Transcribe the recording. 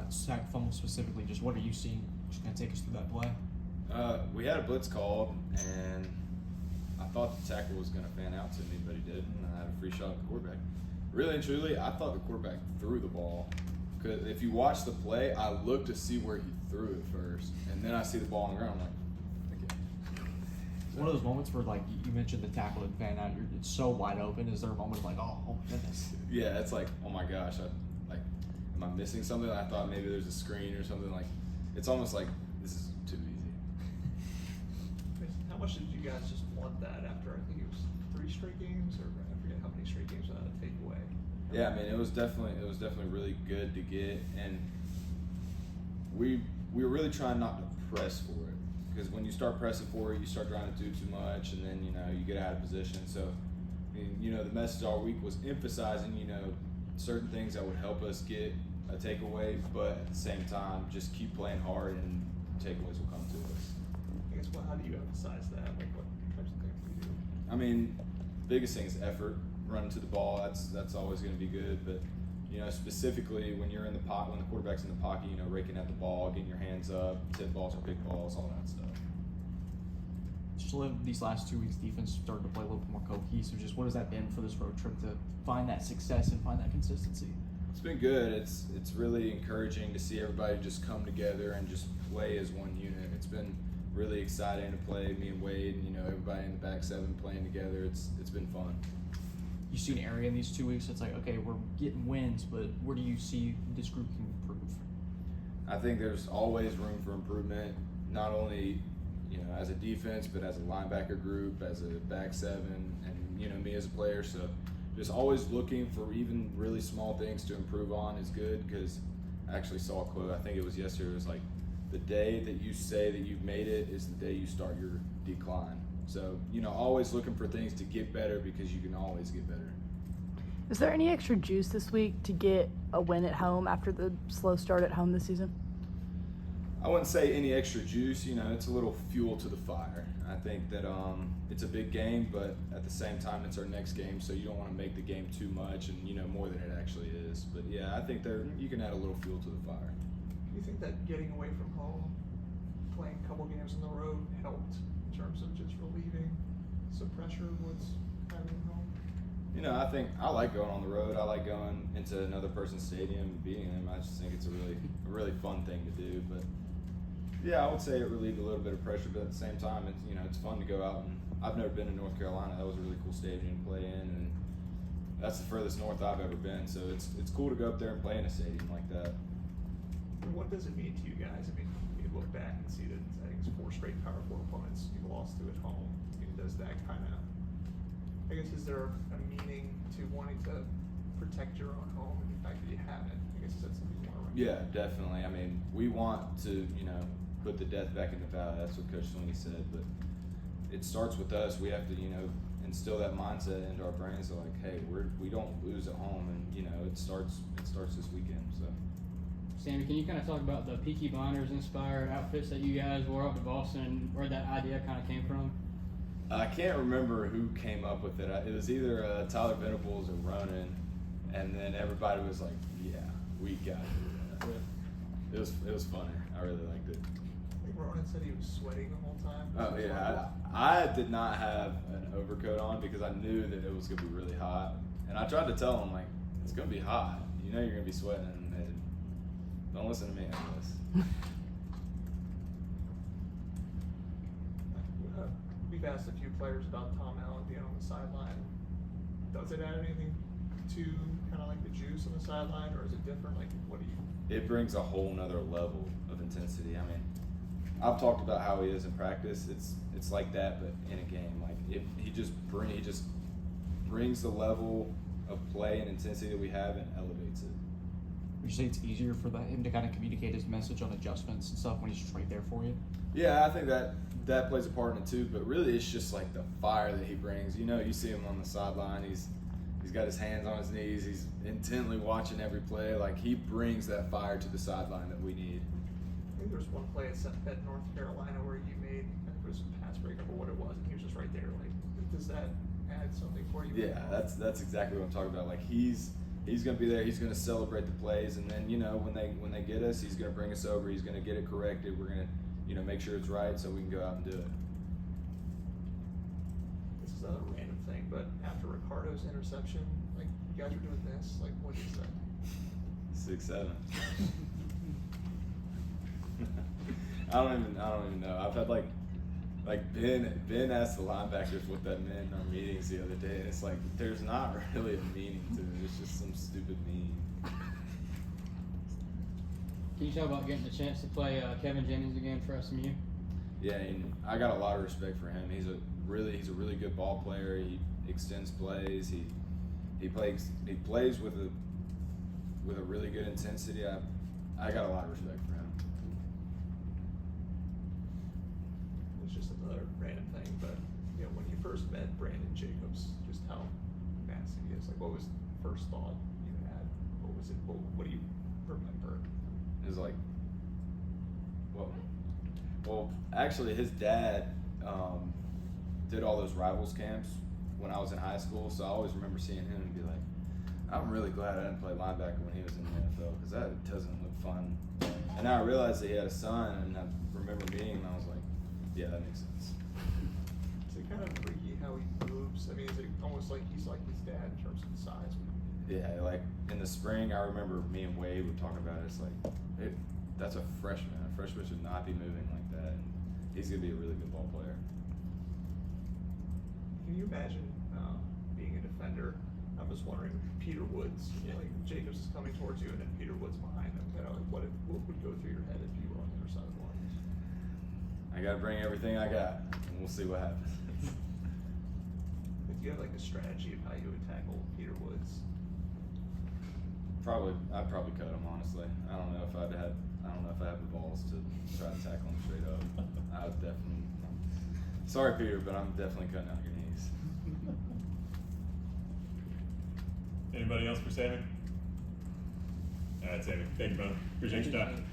that sack fumble specifically, just what are you seeing? Just kind of take us through that play. We had a blitz called, and I thought the tackle was going to fan out to me, but he didn't. I had a free shot at the quarterback. Really and truly, I thought the quarterback threw the ball. Because if you watch the play, I looked to see where he threw it first, and then I see the ball on the ground. I'm like, okay. It's one of those moments where, like, you mentioned the tackle didn't fan out. It's so wide open. Is there a moment of like, oh my goodness? Yeah, it's like, oh my gosh, am I missing something? I thought maybe there's a screen or something. Like, it's almost like this is too easy. How much did you guys just want that after, I think it was 3 straight games, or I forget how many straight games without a takeaway? Yeah, I mean, it was definitely really good to get, and we were really trying not to press for it, because when you start pressing for it, you start trying to do too much, and then you get out of position. So, I mean, the message all week was emphasizing certain things that would help us get a takeaway, but at the same time, just keep playing hard, and takeaways will come to us. I guess, how do you emphasize that? Like, what types of things do you do? I mean, biggest thing is effort. Running to the ball, that's always going to be good. But specifically when you're in the pocket, when the quarterback's in the pocket, raking at the ball, getting your hands up, tip balls or big balls, all that stuff. Just these last 2 weeks, defense started to play a little bit more cohesive. Just what has that been for this road trip to find that success and find that consistency? It's been good. It's really encouraging to see everybody just come together and just play as one unit. It's been really exciting to play. Me and Wade, and everybody in the back seven playing together. It's been fun. You see an area in these 2 weeks, it's like, okay, we're getting wins, but where do you see this group can improve? I think there's always room for improvement, not only as a defense, but as a linebacker group, as a back seven, and me as a player. So just always looking for even really small things to improve on is good, because I actually saw a quote, I think it was yesterday, it was like, the day that you say that you've made it is the day you start your decline. So, always looking for things to get better, because you can always get better. Is there any extra juice this week to get a win at home after the slow start at home this season? I wouldn't say any extra juice. It's a little fuel to the fire. I think that it's a big game, but at the same time, it's our next game, so you don't want to make the game too much and, more than it actually is. But, yeah, I think you can add a little fuel to the fire. Do you think that getting away from home, playing a couple games on the road, helped in terms of just relieving some pressure with having home? I think I like going on the road. I like going into another person's stadium and beating them. I just think it's a really fun thing to do. But yeah, I would say it relieved a little bit of pressure, but at the same time, it's fun to go out. And I've never been to North Carolina. That was a really cool stadium to play in, and that's the furthest north I've ever been. So it's cool to go up there and play in a stadium like that. What does it mean to you guys? I mean, you look back and see that I think it's 4 straight Power 4 opponents you've lost to at home. Does that kind of, I guess, is there a meaning to wanting to protect your own home and the fact that you haven't? I guess that's something you want to run. Yeah, definitely. I mean, we want to, put the death back in the valley. That's what Coach Sweeney said. But it starts with us. We have to, instill that mindset into our brains. So like, hey, we don't lose at home, and it starts this weekend. So. Sammy, can you kind of talk about the Peaky Blinders inspired outfits that you guys wore up to Boston, where that idea kind of came from? I can't remember who came up with it. It was either Tyler Venables or Ronan, and then everybody was like, "Yeah, we got to do that." It was funny. I really liked it. I think Ronan said he was sweating the whole time. Oh yeah, I did not have an overcoat on because I knew that it was gonna be really hot, and I tried to tell him like, "It's gonna be hot. You're gonna be sweating." And they don't listen to me, I guess. We've asked a few players about Tom Allen being on the sideline. Does it add anything to kind of like the juice on the sideline, or is it different? Like, what do you? It brings a whole nother level of intensity. I mean, I've talked about how he is in practice. It's like that, but in a game, like he just brings the level of play and intensity that we have and elevates it. Would you say it's easier for him to kind of communicate his message on adjustments and stuff when he's just right there for you? Yeah, I think that plays a part in it too. But really, it's just like the fire that he brings. You see him on the sideline. He's got his hands on his knees. He's intently watching every play. Like, he brings that fire to the sideline that we need. I think there was one play at North Carolina where you made, I think it was a pass breakup or what it was, and he was just right there. Like, does that add something for you? Yeah, that's exactly what I'm talking about. Like, he's he's going to be there. He's going to celebrate the plays, and then when they get us, he's going to bring us over. He's going to get it corrected. We're going to make sure it's right so we can go out and do it. This is another random thing, but after Ricardo's interception, like you guys were doing this, like what is that? 6'7". I don't even know. I've had like Ben asked the linebackers what that meant in our meetings the other day, and it's like there's not really a meaning to it. It's just some stupid meme. Can you talk about getting the chance to play Kevin Jennings again for SMU? Yeah, and I got a lot of respect for him. He's a really good ball player. He extends plays. He plays with a really good intensity. I got a lot of respect for him. It's just another random thing, but when you first met Brandon Jacobs, just how massive he is. Like, what was the first thought you had? What was it? What do you remember? It was like, well, actually, his dad did all those rivals camps when I was in high school, so I always remember seeing him and be like, I'm really glad I didn't play linebacker when he was in the NFL because that doesn't look fun. And now I realized that he had a son, and I remember meeting him, and I was like, yeah, that makes sense. Is it kind of freaky how he moves? I mean, is it almost like he's like his dad in terms of the size? Yeah, like in the spring, I remember me and Wade were talking about it. It's like, that's a freshman. A freshman should not be moving like that. And he's going to be a really good ball player. Can you imagine being a defender? I'm just wondering, Peter Woods, like Jacobs is coming towards you, and then Peter Woods behind him. Like what would go through your head if you were on the other side of the line? I got to bring everything I got, and we'll see what happens. Do you have like a strategy of how you would tackle Peter Woods? I'd probably cut him, honestly. I don't know if I have the balls to try to tackle him straight up. I would definitely. Sorry, Peter, but I'm definitely cutting out your knees. Anybody else for Sammy? All right, Sammy. Thank you, brother. Appreciate your time.